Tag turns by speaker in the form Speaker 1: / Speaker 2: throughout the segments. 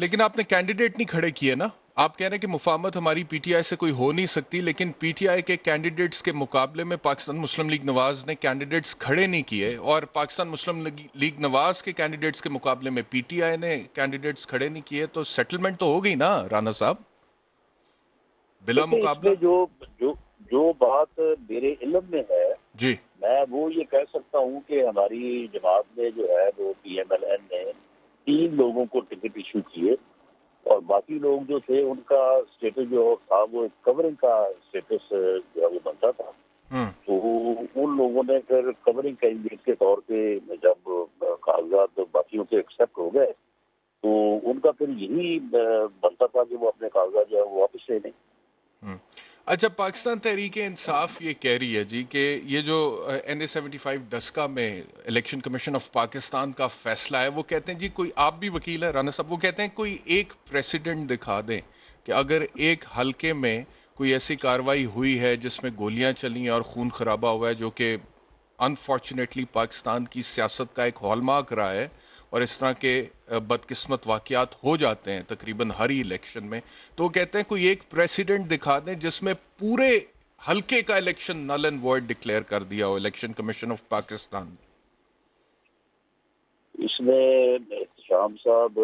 Speaker 1: लेकिन आपने कैंडिडेट नहीं खड़े किए ना। आप कह रहे हैं कि मुफाहमत हमारी पीटीआई से कोई हो नहीं सकती, लेकिन पीटीआई के कैंडिडेट्स के मुकाबले में पाकिस्तान मुस्लिम लीग नवाज ने कैंडिडेट्स खड़े नहीं किए, और पाकिस्तान मुस्लिम लीग नवाज के कैंडिडेट्स के मुकाबले में पीटीआई ने कैंडिडेट्स खड़े नहीं किए, तो सेटलमेंट तो हो गई ना राना साहब, बिला
Speaker 2: देखिए, इसमें
Speaker 1: मुकाबला।
Speaker 2: जो जो जो बात मेरे इल्म में है,
Speaker 1: जी।
Speaker 2: मैं वो ये कह सकता हूँ कि हमारी जमात ने जो है वो पीएमएलएन ने 3 लोगों को टिकट इशू किए, और बाकी लोग जो थे उनका स्टेटस जो था वो कवरिंग का स्टेटस जो है वो बनता था।
Speaker 1: हम्म।
Speaker 2: तो उन लोगों ने फिर कवरिंग कैंडिडेट के तौर पे जब कागजात बाकियों के एक्सेप्ट हो गए, तो उनका फिर यही बनता था कि वो अपने कागजात जो है वो वापस ले लें।
Speaker 1: हम्म। अच्छा, पाकिस्तान तहरीक इंसाफ ये कह रही है जी कि ये जो NA-75 डस्का में इलेक्शन कमीशन ऑफ पाकिस्तान का फैसला है, वो कहते हैं जी, कोई आप भी वकील है राना साहब, वो कहते हैं कोई एक प्रेसिडेंट दिखा दें कि अगर एक हलके में कोई ऐसी कार्रवाई हुई है जिसमें गोलियां चली और खून खराबा हुआ है, जो कि अनफॉर्चुनेटली पाकिस्तान की सियासत का एक हॉलमार्क रहा है, और इस तरह के बदकिस्मत वाकयात हो जाते हैं तकरीबन हर ही इलेक्शन में, तो वो कहते हैं कोई एक प्रेसिडेंट दिखा दें जिसमें पूरे हल्के का election null and void declare कर दिया हो इलेक्शन कमीशन ऑफ पाकिस्तान।
Speaker 2: इसमें शाम साहब,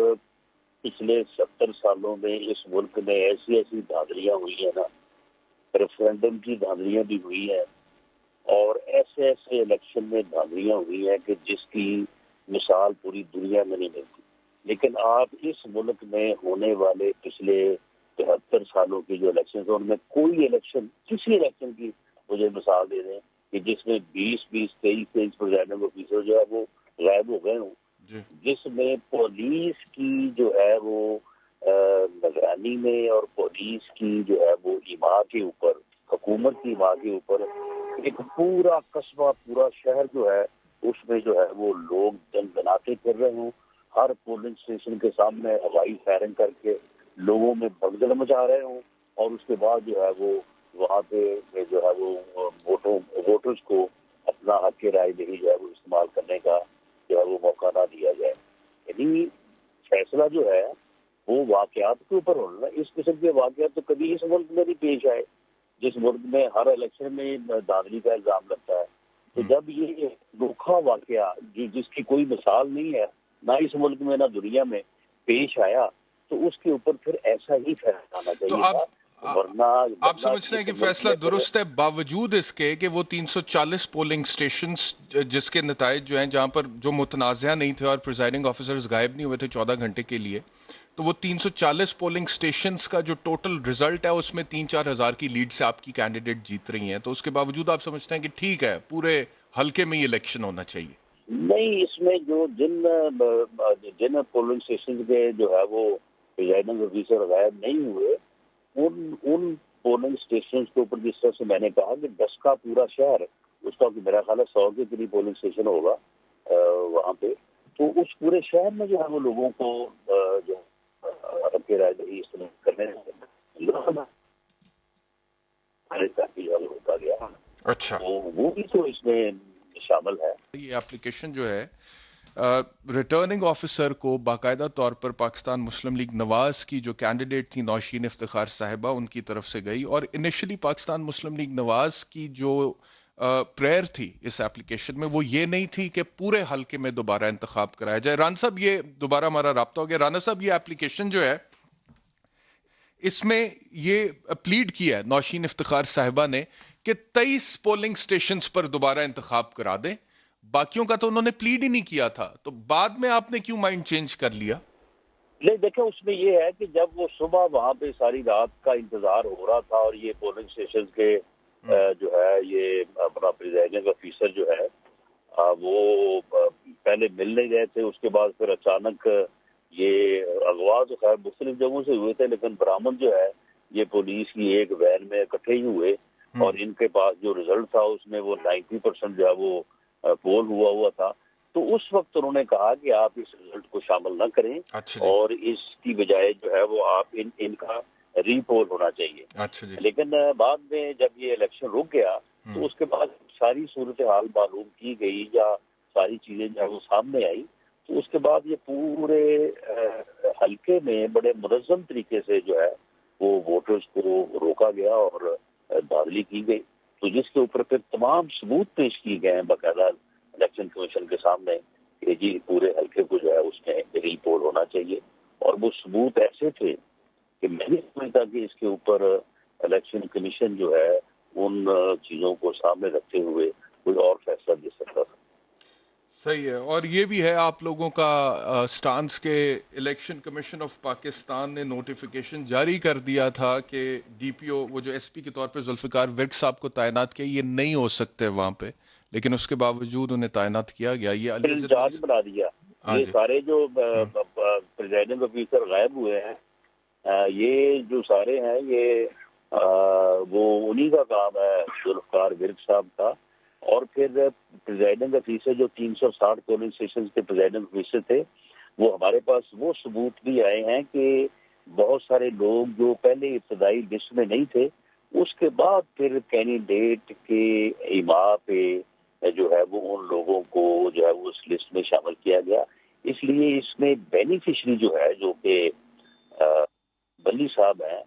Speaker 2: पिछले 70 सालों में इस मुल्क में ऐसी ऐसी धांधलियां हुई है ना, रेफरेंडम की धांधलियां भी हुई हैं, और ऐसे ऐसे इलेक्शन में धांधलियां हुई हैं कि जिसकी मिसाल पूरी दुनिया में नहीं मिलती। लेकिन आप इस मुल्क में होने वाले पिछले 73 सालों की जो इलेक्शन है, उनमें कोई इलेक्शन, किसी इलेक्शन की मुझे मिसाल दे दें कि जिसमें 20-20, 23-23 प्रेसिडेंट ऑफिसर जो है वो गायब हो गए हों, जिसमें पुलिस की जो है वो निगरानी में और पुलिस की जो है वो इमाम के ऊपर, हुकूमत की इमाम के ऊपर एक पूरा कस्बा, पूरा शहर जो है उसमें जो है वो लोग दनदनाते कर रहे हों, हर पोलिंग स्टेशन के सामने हवाई फायरिंग करके लोगों में भगदड़ मचा रहे हों, और उसके बाद जो है वो वहाँ पे जो है वो वोटर्स को अपना हक राय नहीं जो है वो इस्तेमाल करने का जो है वो मौका ना दिया जाए। यदि फैसला जो है वो वाकयात के ऊपर होना, इस किस्म के वाकयात तो कभी इस मुल्क में नहीं पेश आए, जिस मुल्क में हर इलेक्शन में धांधली का इल्जाम लगता है। तो जब ये अनोखा वाकया जिसकी कोई मिसाल नहीं है, ना इस मुल्क में ना दुनिया में पेश आया, तो उसके ऊपर फिर ऐसा ही फैसला आना
Speaker 1: तो
Speaker 2: चाहिए था। वरना
Speaker 1: आप समझते हैं
Speaker 2: इस
Speaker 1: कि
Speaker 2: मुल्क
Speaker 1: फैसला
Speaker 2: में फिर
Speaker 1: दुरुस्त है, बावजूद इसके कि वो 340 पोलिंग स्टेशंस जिसके नताइज जो हैं, जहां पर जो मुतनाज़ा नहीं थे और प्रिजाइडिंग ऑफिसर्स गायब नहीं हुए थे 14 घंटे के लिए, तो वो 340 पोलिंग स्टेशंस का जो टोटल रिजल्ट है उसमें 3-4 हज़ार की लीड से आपकी कैंडिडेट जीत रही हैं, तो उसके बावजूद आप समझते हैं कि ठीक है, पूरे हल्के में ही इलेक्शन होना चाहिए?
Speaker 2: नहीं, इसमें जो जिन पोलिंग स्टेशन के जो है वो प्रिजाइडिंग ऑफिसर गायब नहीं हुए, उन उन पोलिंग स्टेशन के ऊपर, जिस तरह से मैंने कहा कि 10 का पूरा शहर, उसका मेरा ख्याल है 100 के करीब पोलिंग स्टेशन होगा वहाँ पे, तो उस पूरे शहर में जो है वो लोगों को जो हक राय दही इस्तेमाल करने होता गया,
Speaker 1: अच्छा।
Speaker 2: तो वो भी तो इसमें शामिल है।
Speaker 1: ये एप्लीकेशन जो है रिटर्निंग ऑफिसर को बाकायदा तौर पर पाकिस्तान मुस्लिम लीग नवाज की जो कैंडिडेट थी नौशीन इफ्तिखार साहिबा, उनकी तरफ से गई, और इनिशियली पाकिस्तान मुस्लिम लीग नवाज की जो प्रेयर थी इस एप्लीकेशन में, वो ये नहीं थी कि पूरे हल्के में दोबारा इंतखाब कराया जाए। राना साहब, ये दोबारा हमारा राब्ता हो गया। राना साहब, ये एप्लीकेशन जो है, इसमें ये प्लीड किया है नौशीन इफ्तिखार साहिबा ने कि 23 पोलिंग स्टेशंस पर दोबारा इंतखाब करा दें, बाकियों का तो उन्होंने प्लीड ही नहीं किया था, तो बाद में आपने क्यों माइंड चेंज कर लिया?
Speaker 2: नहीं, देखो, उसमें ये है कि जब वो सुबह वहाँ पे सारी रात का इंतजार हो रहा था, और ये पोलिंग स्टेशन के जो है ये अपना प्रिजाइडिंग ऑफिसर जो है वो पहले मिल नहीं रहे थे, उसके बाद फिर अचानक ये अगवा तो खैर मुख्तलिफ जगहों से हुए थे, लेकिन बरामद जो है ये पुलिस की एक वैन में इकट्ठे ही हुए, और इनके पास जो रिजल्ट था उसमें वो 90% जो है वो पोल हुआ था। तो उस वक्त उन्होंने कहा कि आप इस रिजल्ट को शामिल न करें,
Speaker 1: अच्छा जी।
Speaker 2: और इसकी बजाय जो है वो आप इनका रीपोल होना चाहिए।
Speaker 1: अच्छा जी।
Speaker 2: लेकिन बाद में जब ये इलेक्शन रुक गया, तो उसके बाद सारी सूरत हाल मालूम की गई, या सारी चीजें जो है वो सामने आई, تو اس کے بعد یہ پورے حلقے میں بڑے منظم طریقے سے جو ہے وہ ووٹرز کو روکا گیا اور دھاندلی کی گئی، تو جس کے اوپر پھر تمام ثبوت پیش کیے گئے ہیں باقاعدہ الیکشن کمیشن کے سامنے کہ جی پورے حلقے کو جو ہے اس میں ری پول ہونا چاہیے، اور وہ ثبوت ایسے تھے کہ میں نہیں سمجھتا کہ اس کے اوپر الیکشن کمیشن جو ہے ان چیزوں کو سامنے رکھتے ہوئے کوئی اور فیصلہ دے سکتا تھا۔
Speaker 1: صحیح ہے، اور یہ بھی ہے آپ لوگوں کا سٹانس کہ الیکشن کمیشن آف پاکستان نے نوٹیفیکیشن جاری کر دیا تھا کہ ڈی پی او وہ جو ایس پی کے طور پہ ذوالفقار ورک صاحب کو تعینات کیا، یہ نہیں ہو سکتے وہاں پہ، لیکن اس کے باوجود انہیں تعینات کیا گیا۔ یہ علی
Speaker 2: پھر
Speaker 1: عزت علی
Speaker 2: انچارج بنا دیا۔
Speaker 1: ہاں
Speaker 2: یہ
Speaker 1: جی،
Speaker 2: سارے جو
Speaker 1: ہاں
Speaker 2: پریزائڈنگ آفیسر غائب ہوئے ہیں، یہ جو سارے ہیں یہ وہ انہی کا کام ہے، ذوالفقار ورک صاحب کا۔ اور پھر پریزائڈنگ آفیسر جو 360 پولنگ اسٹیشن کے پریزائڈنگ آفیسر تھے، وہ ہمارے پاس وہ ثبوت بھی آئے ہیں کہ بہت سارے لوگ جو پہلے ابتدائی لسٹ میں نہیں تھے، اس کے بعد پھر کینڈیڈیٹ کے ایما پہ جو ہے وہ ان لوگوں کو جو ہے وہ اس لسٹ میں شامل کیا گیا۔ اس لیے اس میں بینیفیشری جو ہے جو کہ بلی صاحب ہیں،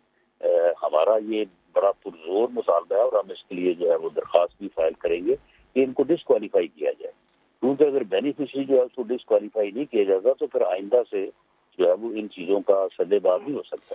Speaker 2: ہمارا یہ بڑا پرزور مطالبہ ہے اور ہم اس کے لیے جو ہے وہ درخواست بھی فائل کریں گے کہ ان کو ڈسکوالیفائی کیا جائے، کیونکہ اگر بینیفیشری جو ہے اس کو ڈسکوالیفائی نہیں کیا جائے گا تو پھر آئندہ سے جو ہے وہ ان چیزوں کا سدے باب نہیں ہو سکتا۔